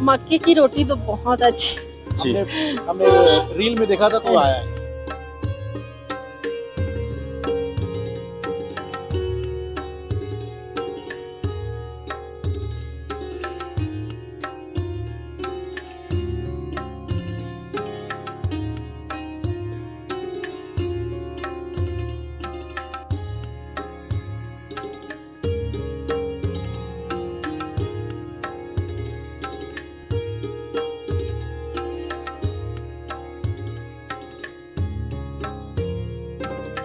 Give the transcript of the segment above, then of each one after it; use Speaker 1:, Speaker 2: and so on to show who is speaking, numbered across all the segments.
Speaker 1: मक्के की रोटी तो बहुत अच्छी।
Speaker 2: जी
Speaker 3: हमने रील में देखा था तो आया है।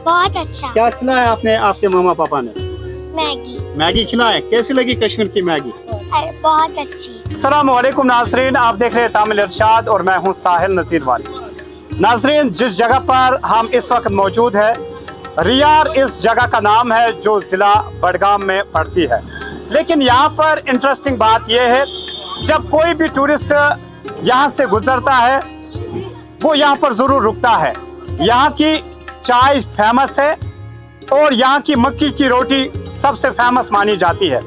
Speaker 4: बहुत अच्छा।
Speaker 2: क्या खिलाया आपने आपके मामा पापा ने?
Speaker 4: मैगी।
Speaker 2: मैगी खिलाए। कैसी लगी कश्मीर की मैगी?
Speaker 4: अरे बहुत अच्छी।
Speaker 2: अस्सलामुअलैकुम नाजरीन, आप देख रहे हैं तामिल इरशाद और मैं हूं साहिल नज़ीर वाली। नाजरीन, जिस जगह पर हम इस वक्त मौजूद है, रियार इस जगह का नाम है जो ज़िला बडगाम में पड़ती है। लेकिन यहाँ पर इंटरेस्टिंग बात यह है, जब कोई भी टूरिस्ट यहाँ से गुजरता है वो यहाँ पर ज़रूर रुकता है। यहाँ की चाय फेमस है और यहाँ की मक्की की रोटी सबसे फेमस मानी जाती है।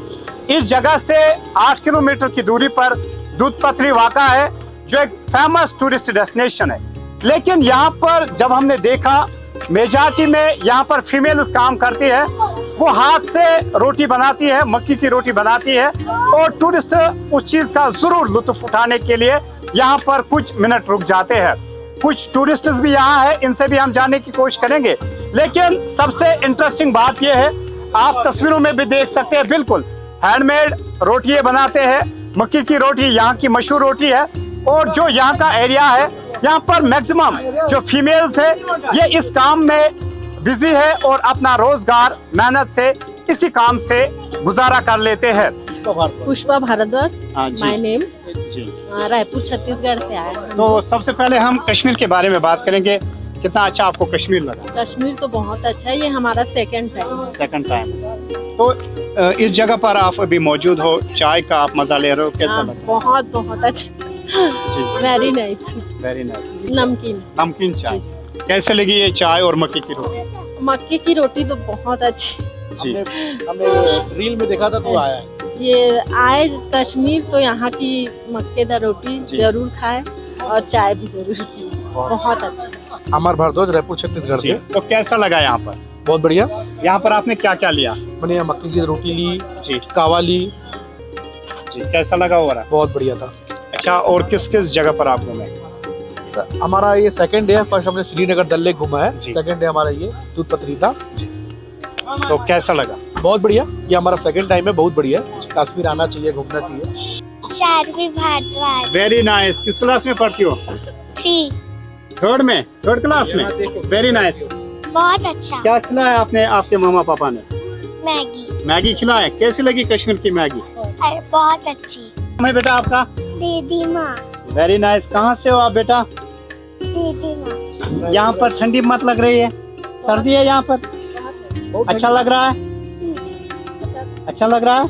Speaker 2: इस जगह से 8 किलोमीटर की दूरी पर दूध पथरी वाक़ा है जो एक फेमस टूरिस्ट डेस्टिनेशन है। लेकिन यहाँ पर जब हमने देखा, मेजॉरिटी में यहाँ पर फीमेल्स काम करती है, वो हाथ से रोटी बनाती है, मक्की की रोटी बनाती है और टूरिस्ट उस चीज़ का ज़रूर लुत्फ़ उठाने के लिए यहाँ पर कुछ मिनट रुक जाते हैं। कुछ टूरिस्ट्स भी यहाँ है, इनसे भी हम जानने की कोशिश करेंगे। लेकिन सबसे इंटरेस्टिंग बात यह है, आप तस्वीरों में भी देख सकते हैं, बिल्कुल हैंडमेड रोटियां बनाते हैं। मक्की की रोटी यहाँ की मशहूर रोटी है और जो यहाँ का एरिया है, यहाँ पर मैक्सिमम जो फीमेल्स है ये इस काम में बिजी है और अपना रोजगार मेहनत से इसी काम से गुजारा कर लेते हैं।
Speaker 1: पुष्पा भारद्वाज,
Speaker 2: हाँ जी।
Speaker 1: My name.
Speaker 2: जी।
Speaker 1: रायपुर छत्तीसगढ़ से आए हैं।
Speaker 2: तो सबसे पहले हम कश्मीर के बारे में बात करेंगे। कितना अच्छा आपको कश्मीर लगा?
Speaker 1: कश्मीर तो बहुत अच्छा है, ये हमारा सेकंड टाइम।
Speaker 2: तो इस जगह पर आप अभी मौजूद हो, चाय का आप मजा ले रहे हो, कैसा लगा?
Speaker 1: बहुत अच्छा। Very nice.
Speaker 2: Very nice.
Speaker 1: नमकीन
Speaker 2: चाय कैसे लगी ये चाय और मक्की की रोटी?
Speaker 1: मक्के की रोटी तो बहुत अच्छी।
Speaker 2: जी
Speaker 3: हमने रील में देखा था तो आया है।
Speaker 1: ये आए कश्मीर तो यहाँ की मक्केदार रोटी जरूर खाए और चाय भी जरूर पिए। बहुत अच्छा।
Speaker 3: अमर भारद्वाज, रायपुर छत्तीसगढ़ से।
Speaker 2: तो कैसा लगा यहाँ पर?
Speaker 3: बहुत बढ़िया।
Speaker 2: यहाँ पर आपने क्या क्या लिया?
Speaker 3: मैंने यहाँ मक्की की रोटी ली
Speaker 2: जी,
Speaker 3: कावा ली
Speaker 2: जी। कैसा लगा हो रहा?
Speaker 3: बहुत बढ़िया था।
Speaker 2: अच्छा, और किस किस जगह पर आप घूमे?
Speaker 3: हमारा ये सेकंड डे है। फर्स्ट हमने श्रीनगर डल लेक घूमा है,
Speaker 2: जी।
Speaker 3: सेकंड डे हमारा ये दूध पथरी था।
Speaker 2: तो कैसा लगा?
Speaker 3: बहुत बढ़िया। ये हमारा सेकंड टाइम है, बहुत बढ़िया। कश्मीर आना चाहिए, घूमना चाहिए।
Speaker 4: शारवी भारद्वाज।
Speaker 2: Very nice. किस क्लास में पढ़ती हो? थर्ड में, थर्ड क्लास में। Very nice.
Speaker 4: बहुत अच्छा।
Speaker 2: क्या खिलाया आपने आपके मामा पापा ने?
Speaker 4: मैगी।
Speaker 2: मैगी खिलाए। कैसी लगी कश्मीर की मैगी?
Speaker 4: अरे बहुत अच्छी।
Speaker 2: मैं बेटा आपका?
Speaker 4: दीदी माँ।
Speaker 2: Very nice. कहाँ से हो आप बेटा?
Speaker 4: दीदी माँ।
Speaker 2: यहाँ पर ठंडी मत लग रही है? सर्दी है यहाँ पर? अच्छा लग रहा है? अच्छा लग रहा है?